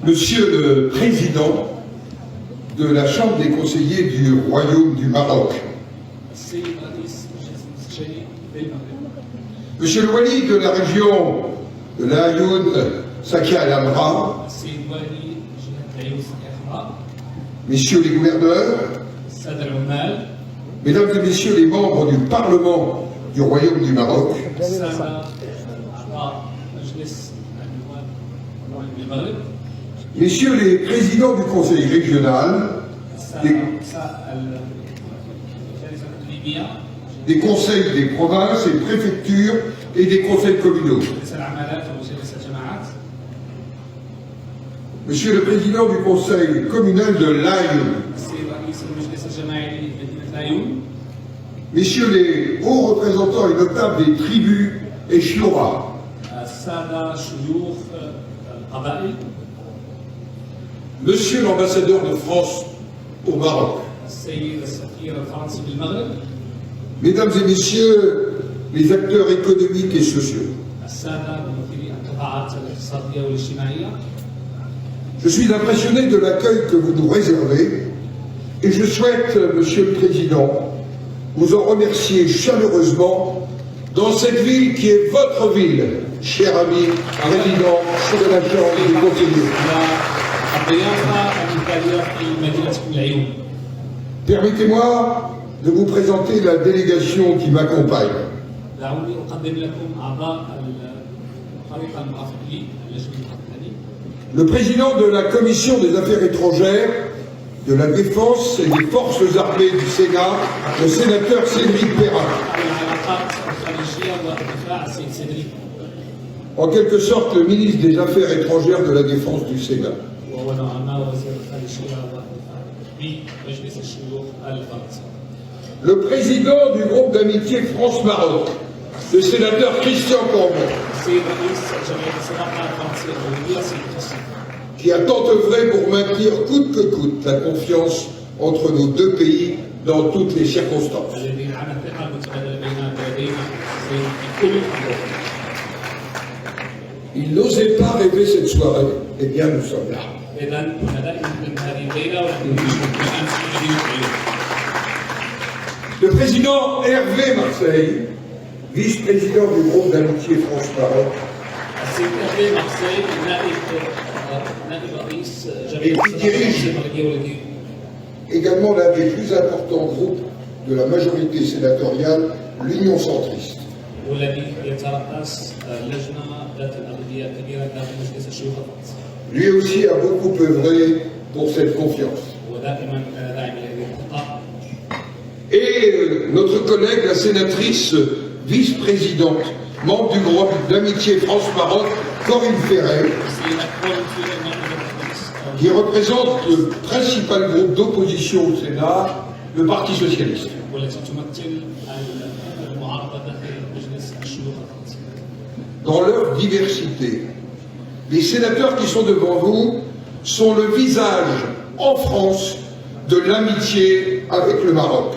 Monsieur le Président de la Chambre des conseillers du Royaume du Maroc, Monsieur le Wali de la région de l'Aïoun Sakia al-Amra, Messieurs les gouverneurs, Mesdames et Messieurs les membres du Parlement du Royaume du Maroc, Messieurs les présidents du Conseil régional, des conseils des provinces et préfectures et des conseils communaux, Monsieur le président du conseil communal de l'Aïoun, Messieurs les hauts représentants et notables des tribus et shura, Monsieur l'ambassadeur de France au Maroc, Mesdames et Messieurs les acteurs économiques et sociaux, je suis impressionné de l'accueil que vous nous réservez et je souhaite, Monsieur le Président, vous en remercier chaleureusement dans cette ville qui est votre ville, cher ami président de la Chambre des conseillers. Permettez-moi de vous présenter la délégation qui m'accompagne. Le président de la Commission des Affaires étrangères, de la Défense et des Forces armées du Sénat, le sénateur Cédric Perrin. En quelque sorte, le ministre des Affaires étrangères de la Défense du Sénat. Le président du groupe d'amitié France-Maroc, le sénateur Christian Cambon, qui a tant œuvré pour maintenir coûte que coûte la confiance entre nos deux pays dans toutes les circonstances. Il n'osait pas rêver cette soirée, eh bien nous sommes là. Le président Hervé Marseille, vice-président du groupe d'amitié France-Maroc, et qui dirige également l'un des plus importants groupes de la majorité sénatoriale, l'Union centriste. Lui aussi a beaucoup œuvré pour cette confiance. Et notre collègue, la sénatrice vice-présidente, membre du groupe d'amitié France-Maroc, Corinne Ferret, qui représente le principal groupe d'opposition au Sénat, le Parti socialiste. Dans leur diversité, les sénateurs qui sont devant vous sont le visage en France de l'amitié avec le Maroc.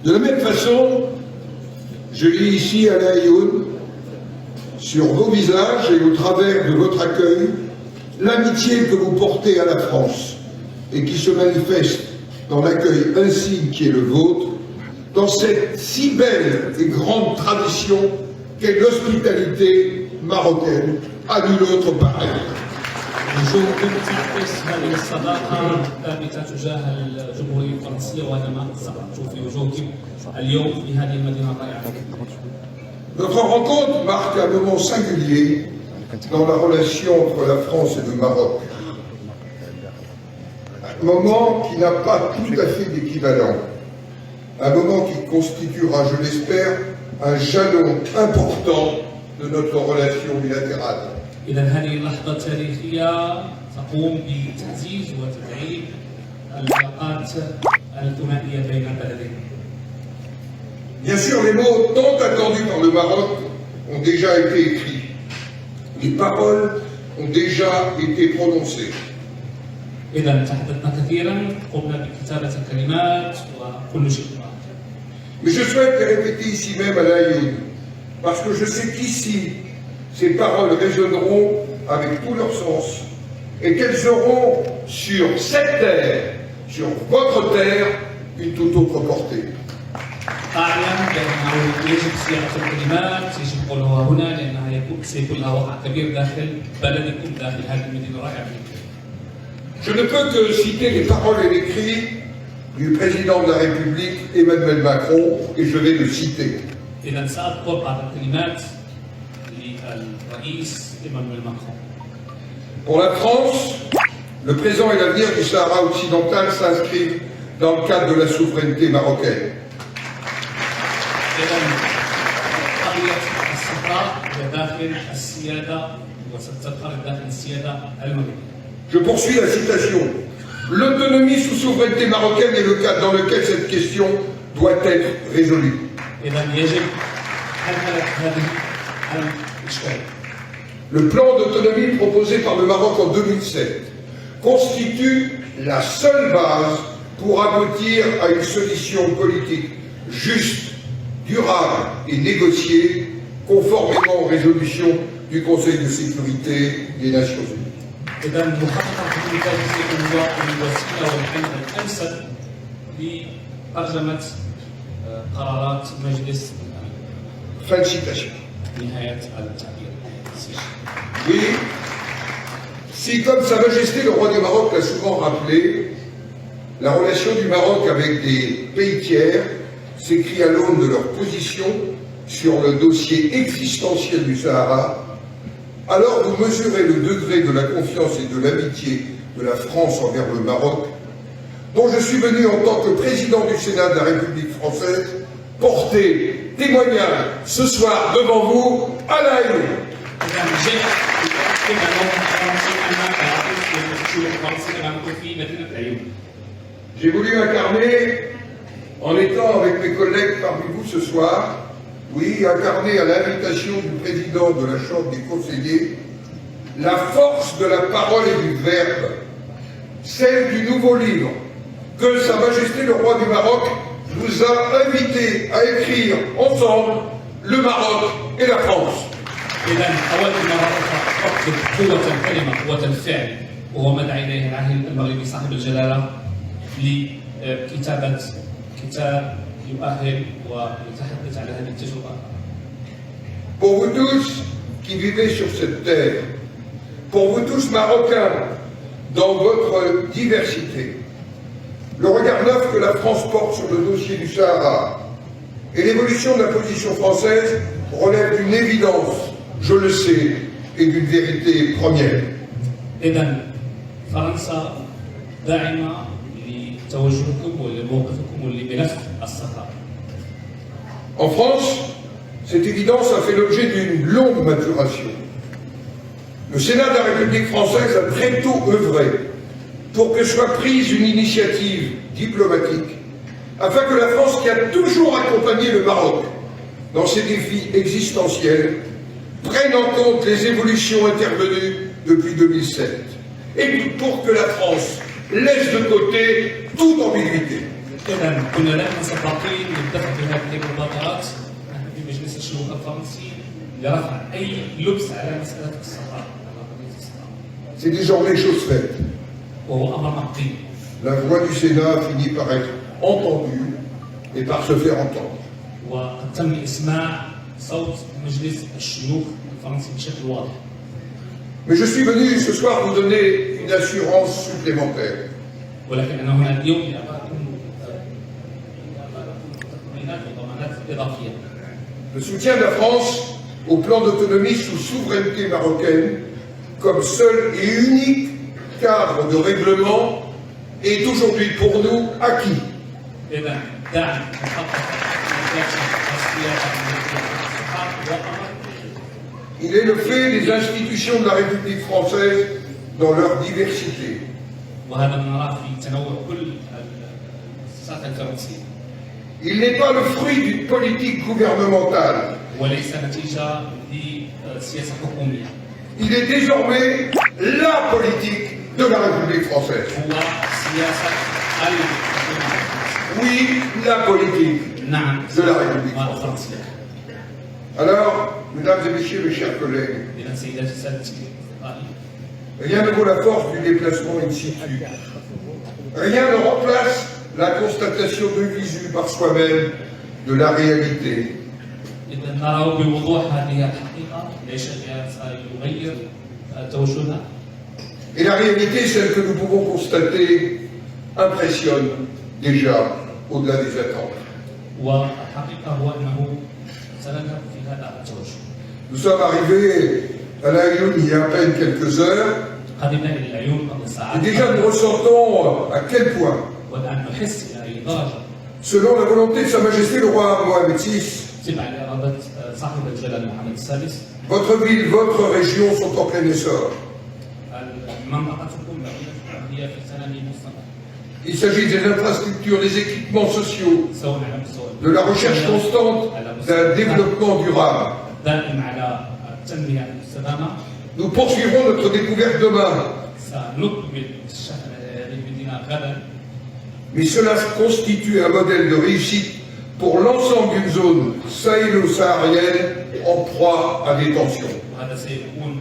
De la même façon, je lis ici à l'Aïoun, sur vos visages et au travers de votre accueil, l'amitié que vous portez à la France et qui se manifeste dans l'accueil insigne qui est le vôtre, dans cette si belle et grande tradition qu'est l'hospitalité marocaine, à nul autre pareil. Notre rencontre marque un moment singulier dans la relation entre la France et le Maroc. Un moment qui n'a pas tout à fait d'équivalent. Un moment qui constituera, je l'espère, un jalon important de notre relation bilatérale. إذا هذه اللحظة التاريخية تقوم بتعزيز وتدعيم العلاقات الثنائية بين البلدين. Bien sûr, les mots tant attendus par le Maroc ont déjà été écrits. Les paroles ont déjà été prononcées. إذا تحدثنا كثيرا، قمنا بكتابة الكلمات وكل شيء. Mais je souhaite les répéter ici même à l'Aïoun, parce que je sais qu'ici, ces paroles résonneront avec tout leur sens, et qu'elles auront sur cette terre, sur votre terre, une toute autre portée. أعلم بأنه يجب صياغة الكلمات، يجب قولها هنا لأنها سيكون لها وقع كبير داخل بلدكم، داخل هذه المدينة الرائعة. Je ne peux que citer les paroles et les cris du président de la République Emmanuel Macron, et je vais le citer. إذا سأذكر بعض الكلمات للرئيس إيمانويل ماكرون. Pour la France, le présent et l'avenir du Sahara occidental s'inscrivent dans le cadre de la souveraineté marocaine. إذا قضية الصحراء هي داخل السيادة وستبقى داخل السيادة المغربية. Je poursuis la citation. L'autonomie sous souveraineté marocaine est le cadre dans lequel cette question doit être résolue. Le plan d'autonomie proposé par le Maroc en 2007 constitue la seule base pour aboutir à une solution politique juste, durable et négociée conformément aux résolutions du Conseil de sécurité des Nations Unies. إذا محققة التكنولوجيا هو الوسيلة والحل الأمثل لترجمة قرارات مجلس الأمن. Fin de citation. نهاية التعبير. Oui, si comme Sa Majesté le roi du Maroc l'a souvent rappelé, la relation du Maroc avec des pays tiers s'écrit à l'aune de leur position sur le dossier existentiel du Sahara, alors vous mesurez le degré de la confiance et de l'amitié de la France envers le Maroc, dont je suis venu en tant que président du Sénat de la République française porter témoignage ce soir devant vous à La Haye. J'ai voulu incarner, en étant avec mes collègues parmi vous ce soir, oui, incarner à l'invitation du président de la Chambre des conseillers, la force de la parole et du verbe, celle du nouveau livre que Sa Majesté le roi du Maroc nous a invités à écrire ensemble, le Maroc et la France. إذا أول مرة أكد قوة الكلمة، قوة الفعل، وهو ما دعا إليه العاهل المغربي صاحب الجلالة لكتابة كتاب يؤهل ويتحدث على هذه التجربة. Pour vous tous qui vivez sur cette terre, pour vous tous Marocains, dans votre diversité, le regard neuf que la France porte sur le dossier du Sahara et l'évolution de la position française relèvent d'une évidence, je le sais, et d'une vérité première. إذا فرنسا داعمة لتوجهكم ولموقفكم ولملف الصحراء. En France, cette évidence a fait l'objet d'une longue maturation. Le Sénat de la République française a très tôt œuvré pour que soit prise une initiative diplomatique afin que la France, qui a toujours accompagné le Maroc dans ses défis existentiels, prenne en compte les évolutions intervenues depuis 2007 et pour que la France laisse de côté toute ambiguïté. إذا كنا لا مسبقين للدفع بهذه المبادرات في مجلس الشيوخ الفرنسي لرفع أي لبس على مسألة الصحراء. C'est désormais chose faite. وهو أمر مقضي. La voix du Sénat finit par être entendue et par se faire entendre. وقد تم إسماع صوت مجلس الشيوخ الفرنسي بشكل واضح. Mais je suis venu ce soir vous donner une assurance supplémentaire. ولكن أنا هنا اليوم لأعطيكم تطمينات وضمانات إضافية. Le soutien de la France au plan d'autonomie sous souveraineté marocaine comme seul et unique cadre de règlement est aujourd'hui pour nous acquis. إذا دعم Il est le fait des institutions de la République française dans leur diversité. Il n'est pas le fruit d'une politique gouvernementale. وليس نتيجة لسياسة حكومية. Il est désormais la politique de la République française. هو سياسة الحكومة. Oui, la politique نعم. de la République française. الفرنسية. Alors, mesdames et messieurs, mes chers collègues, إذا سيداتي سادتي أصدقائي، rien ne vaut la force du déplacement in situ. Rien ne remplace la constatation de visu par soi-même de la réalité. إذا نرى بوضوح هذه الحقيقة لا شيء سيغير توجهنا. Et la réalité, celle que nous pouvons constater, impressionne déjà au-delà des attentes. والحقيقة هو أنه سنذهب في هذا التوجه. Nous sommes arrivés à La Lyoune il y a à peine quelques heures, قدمنا إلى العيون قبل et ساعات. déjà nous ressentons à quel point, والآن نحس إلى أي درجة selon la volonté de Sa Majesté le roi Mohamed VI, تبع لإرادة صاحب الجلالة محمد السادس، votre ville, votre région sont en plein essor. منطقتكم هي في تنامي مستمر. Il s'agit des infrastructures, des équipements sociaux, سواء على مستوى de la recherche constante d'un développement durable. دائم على التنمية المستدامة. Nous poursuivrons notre découverte demain, سنكمل اكتشاف هذه المدينة غدا. mais cela constitue un modèle de réussite pour l'ensemble d'une zone sahélo-saharienne en proie à des tensions. وهذا ستكون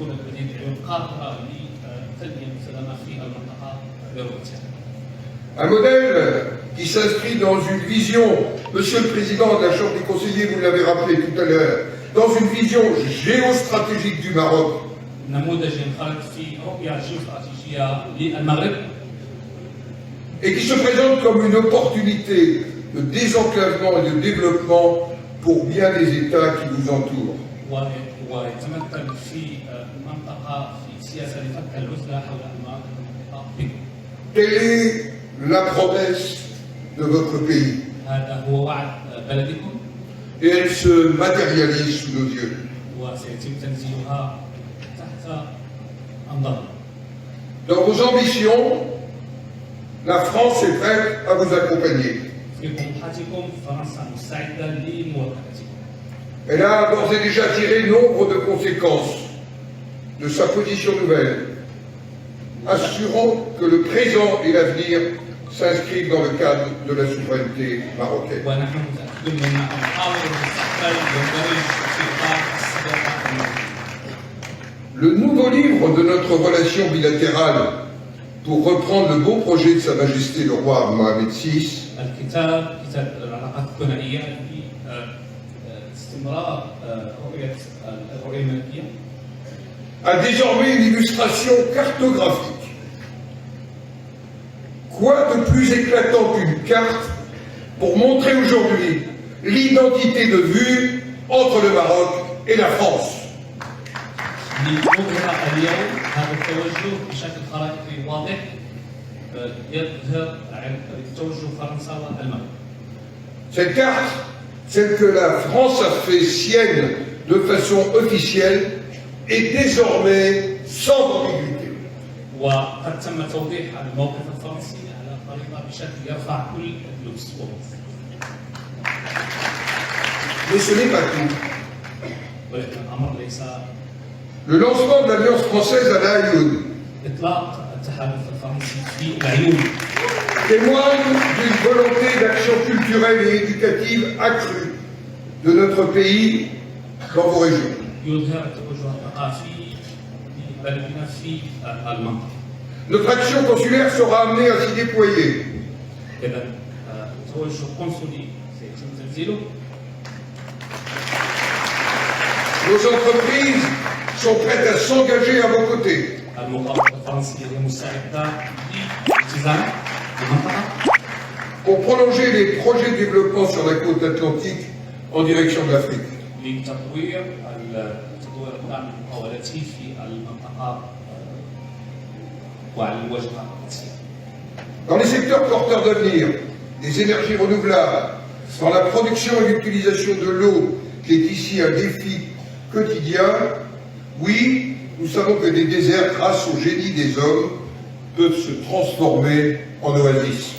مدينة العيون قادرة للتنمية المستدامة في المنطقة بروتها. Un modèle qui s'inscrit dans une vision, Monsieur le Président de la Chambre des conseillers, vous l'avez rappelé tout à l'heure, dans une vision géostratégique du Maroc, نموذج ينخرط في رؤية جيوستراتيجية للمغرب et qui se présente comme une opportunité de désenclavement et de développement pour bien des États qui nous entourent. ويتمثل في منطقة في سياسة لفك العزلة حول المنطقة بكم. Quelle est la promesse de votre pays? هذا هو وعد بلدكم Et elle se matérialise sous nos yeux. وسيتم تنزيلها تحت أنظارنا. Dans vos ambitions, la France est prête à vous accompagner. في طموحاتكم فرنسا مستعدة لمواجهتكم. Elle a d'ores et déjà tiré nombre de conséquences de sa position nouvelle, assurant que le présent et l'avenir s'inscrivent dans le cadre de la souveraineté marocaine. ونحن متأكدون من أن حاضر المستقبل يندرج في إطار الصداقة الموجودة. Le nouveau livre de notre relation bilatérale, pour reprendre le beau projet de Sa Majesté le roi Mohamed VI, كتاب العلاقات الثنائية في استمرار الرؤية الملكية a désormais une illustration cartographique. Quoi de plus éclatant qu'une carte pour montrer aujourd'hui l'identité de vue entre le Maroc et la France? لنظهر اليوم هذا التوجه بشكل خرائطي واضح يظهر توجه فرنسا والمغرب. Cette carte, celle que la France a fait sienne de façon officielle, est désormais sans ambiguïté. وقد تم توضيح الموقف الفرنسي على الخريطة بشكل يرفع كل اللبس. Mais ce n'est pas tout. ولكن الأمر ليس Le lancement de l'Alliance française à La Lyoune إطلاق التحالف الفرنسي في العيون témoigne d'une volonté d'action culturelle et éducative accrue de notre pays dans vos régions. يظهر التوجه الثقافي لبلدنا في المنطقة. Notre action consulaire sera amenée à s'y déployer. إذا التوجه القنصلي سيتم تنزيله. Nos entreprises sont prêtes à s'engager à vos côtés. المخابرات الفرنسية هي مستعدة للالتزام بالمنطقة Pour prolonger les projets de développement sur la côte atlantique en direction de l'Afrique. لتطوير الدعم المقاولاتي في المنطقة وعلى الواجهة الرئيسية. Dans les secteurs porteurs d'avenir, les énergies renouvelables, dans la production et l'utilisation de l'eau, qui est ici un défi quotidien, oui, nous savons que des déserts, grâce au génie des hommes, peuvent se transformer en oasis.